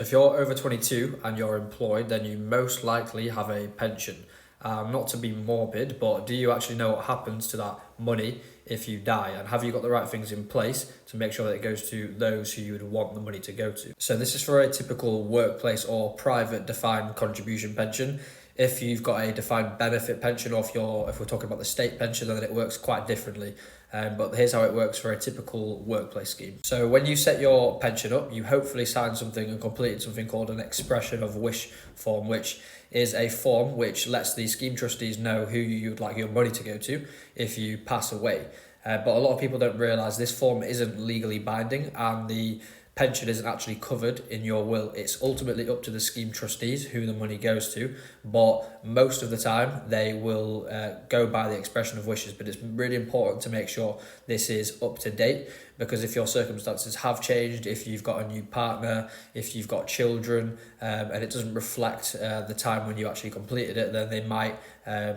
If you're over 22 and you're employed, then you most likely have a pension. Not to be morbid, but do you actually know what happens to that money if you die? And have you got the right things in place to make sure that it goes to those who you would want the money to go to? So this is for a typical workplace or private defined contribution pension. If you've got a defined benefit pension, or if we're talking about the state pension, then it works quite differently. But here's how it works for a typical workplace scheme. So when you set your pension up, you hopefully signed something and completed something called an expression of wish form, which is a form which lets the scheme trustees know who you'd like your money to go to if you pass away. But a lot of people don't realise this form isn't legally binding, and the pension isn't actually covered in your will. It's ultimately up to the scheme trustees who the money goes to, but most of the time they will go by the expression of wishes. But it's really important to make sure this is up to date, because if your circumstances have changed, if you've got a new partner, if you've got children, and it doesn't reflect the time when you actually completed it, then they might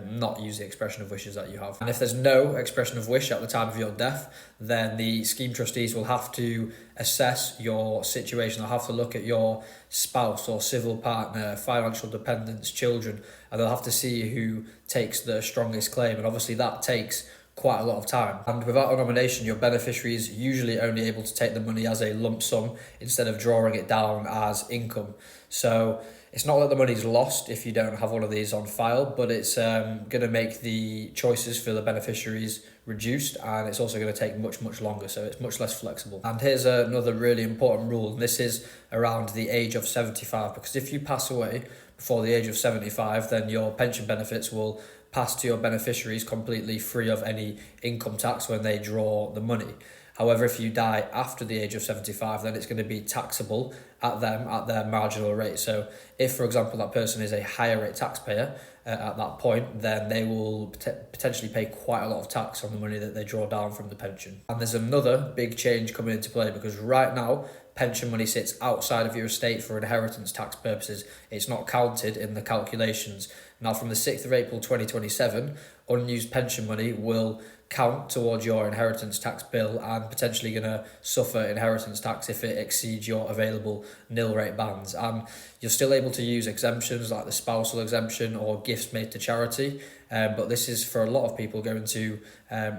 not use the expression of wishes that you have. And if there's no expression of wish at the time of your death, then the scheme trustees will have to assess your situation. They'll have to look at your spouse or civil partner, financial dependents, children, and they'll have to see who takes the strongest claim. And obviously that takes quite a lot of time. And without a nomination, your beneficiary is usually only able to take the money as a lump sum instead of drawing it down as income. So it's not that the money's lost if you don't have one of these on file, but it's going to make the choices for the beneficiaries reduced, and it's also going to take much longer, so it's much less flexible. And here's another really important rule, and this is around the age of 75, because if you pass away before the age of 75, then your pension benefits will pass to your beneficiaries completely free of any income tax when they draw the money. However, if you die after the age of 75, then it's going to be taxable at them at their marginal rate. So if, for example, that person is a higher rate taxpayer at that point, then they will potentially pay quite a lot of tax on the money that they draw down from the pension. And there's another big change coming into play, because right now, pension money sits outside of your estate for inheritance tax purposes. It's not counted in the calculations. Now, from the 6th of April 2027, unused pension money will count towards your inheritance tax bill and potentially going to suffer inheritance tax if it exceeds your available nil rate bands. And you're still able to use exemptions like the spousal exemption or gifts made to charity, but this is for a lot of people going to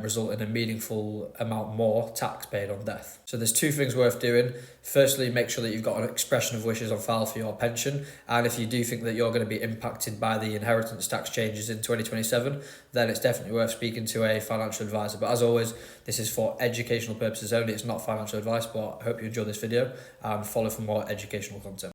result in a meaningful amount more tax paid on death. So there's two things worth doing. Firstly, make sure that you've got an expression of wishes on file for your pension, and if you do think that you're going to be impacted by the inheritance tax changes in 2027, then it's definitely worth speaking to a financial advisor. But as always, this is for educational purposes only. It's not financial advice, but I hope you enjoy this video and follow for more educational content.